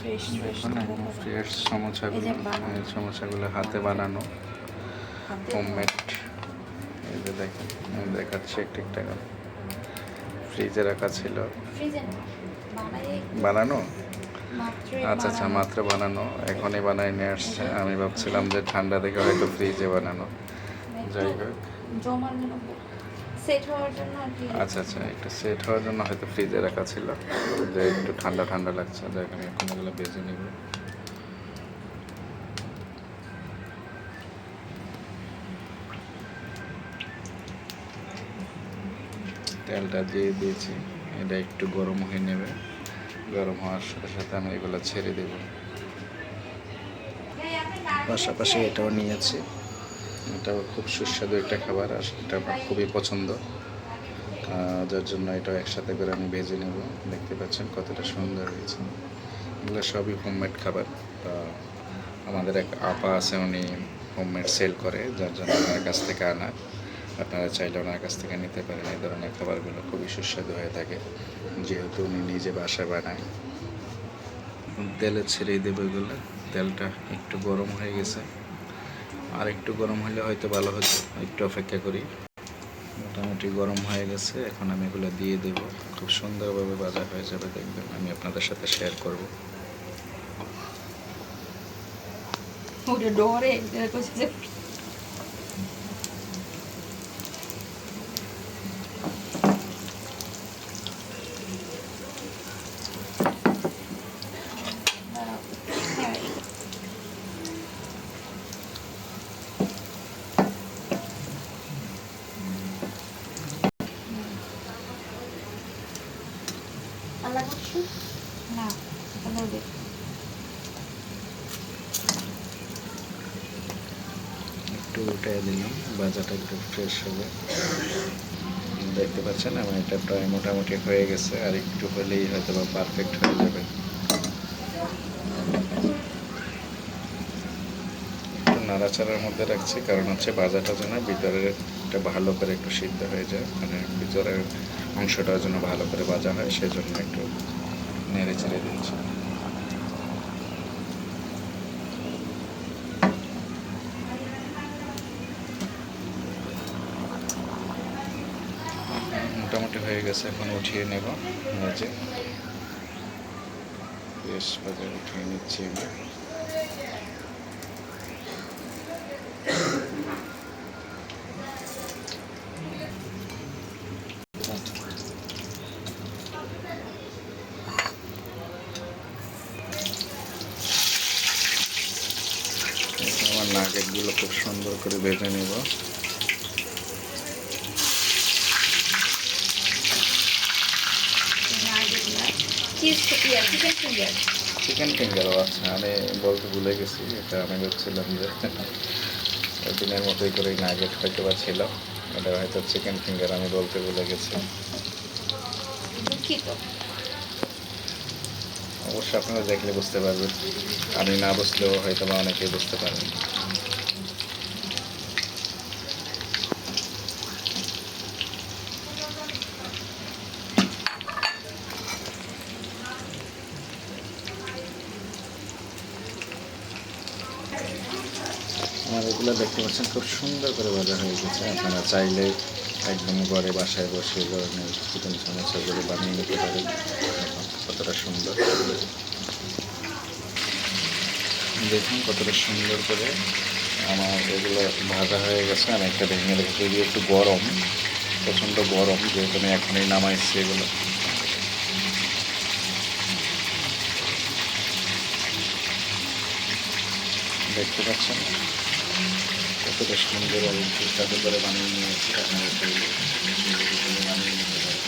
দেখুন ফ্রেশ সমোসাগুলো, এই সমোসাগুলো হাতে বানানো হোমমেড। এই যে দেখেন আমি দেখাচ্ছি একটা একটা করে। ফ্রিজে রাখা ছিল বানানো। আচ্ছা আচ্ছা, মাত্র বানানো, এখনই বানাই নিয়ে আসছে। আমি ভাবছিলাম যে ঠান্ডা থেকে হয়তো ফ্রিজে বানানো। যাই হোক, আচ্ছা আচ্ছা, একটু সেট হওয়ার জন্য হয়তো ফ্রিজে রাখা ছিল, যে একটু ঠান্ডা ঠান্ডা লাগছে। যাই হোক, আমি এখন এগুলো বেজে নিব। তেলটা দিয়ে দিয়েছি, এটা একটু গরম হয়ে নেবে। গরম হওয়ার সাথে সাথে আমি এগুলো ছেড়ে দেব। পাশাপাশি এটাও নিয়েছি, এটাও খুব সুস্বাদু একটা খাবার, আর এটা আমার খুবই পছন্দ, যার জন্য এটাও একসাথে করে আমি ভেজে নেব। দেখতে পাচ্ছেন কতটা সুন্দর হয়েছে। এগুলো সবই হোমমেড খাবার। আমাদের এক আপা আছে, উনি হোমমেড সেল করে, যার জন্য ওনার কাছ থেকে আনা। আপনারা চাইলে ওনার কাছ থেকে নিতে পারেন। এই ধরনের খাবারগুলো খুবই সুস্বাদু হয়ে থাকে, যেহেতু উনি নিজে বাসায় বানায়। তেলে ছেড়ে দেবো এগুলো। তেলটা একটু গরম হয়ে গেছে, আর একটু গরম হলে হয়তো ভালো হতো, একটু অপেক্ষা করি। মোটামুটি গরম হয়ে গেছে, এখন আমি এগুলো দিয়ে দেবো। খুব সুন্দরভাবে ভাজা হয়ে যাবে, দেখবেন। আমি আপনাদের সাথে শেয়ার করব। একটু উল্টে দিলাম, ভাজাটা একটু ফ্রেশ হবে। দেখতে পাচ্ছেন আমার এটা প্রায় মোটামুটি হয়ে গেছে, আর একটু হলেই হয়তো বা পারফেক্ট হয়ে যাবে। একটু নাড়াচাড়ার মধ্যে রাখছি, কারণ হচ্ছে ভাজাটা যেন ভিতরের একটা ভালো করে একটু সিদ্ধ হয়ে যায়, মানে ভিতরের অংশটা যেন ভালো করে ভাজা হয়, সেজন্য একটু নেড়ে চেড়ে দিচ্ছি। মোটামুটি হয়ে গেছে, এখন উঠিয়ে নেব। যে বেশ বাজার উঠিয়ে নিচ্ছি আমি। আমার নাগেটগুলো খুব সুন্দর করে ভেজে নেব। চিকেন ফিঙ্গারও আছে, আমি বলতে ভুলে গেছি। এটা আমি ভাবছিলাম যে দিনের মতোই করে নাগেট হয়তো বা ছিল, এটা হয়তো চিকেন ফিঙ্গার, আমি বলতে ভুলে গেছি। অবশ্যই আপনারা দেখলে বুঝতে পারবেন, আমি না বুঝলেও হয়তো বা অনেকেই বুঝতে পারবেন। আমার এগুলো দেখতে পাচ্ছেন খুব সুন্দর করে ভাজা হয়ে গেছে। আপনারা চাইলে একদম ঘরে বাসায় বসে ধরনের চিকেন সমোসাগুলো বানিয়ে নিতে পারেন। কতটা সুন্দর দেখুন, কতটা সুন্দর করে আমার এগুলো ভাজা হয়ে গেছে। আমি একটা ভেঙে রেখে দিয়ে, একটু গরম, প্রচণ্ড গরম, যেহেতু আমি এখনই নামাইছি এগুলো। দেখতে পাচ্ছেন কতটা সুন্দর এবং সুস্বাদু করে বানিয়ে নিয়েছি। আপনারা চাইলে বানিয়ে নিতে পারেন।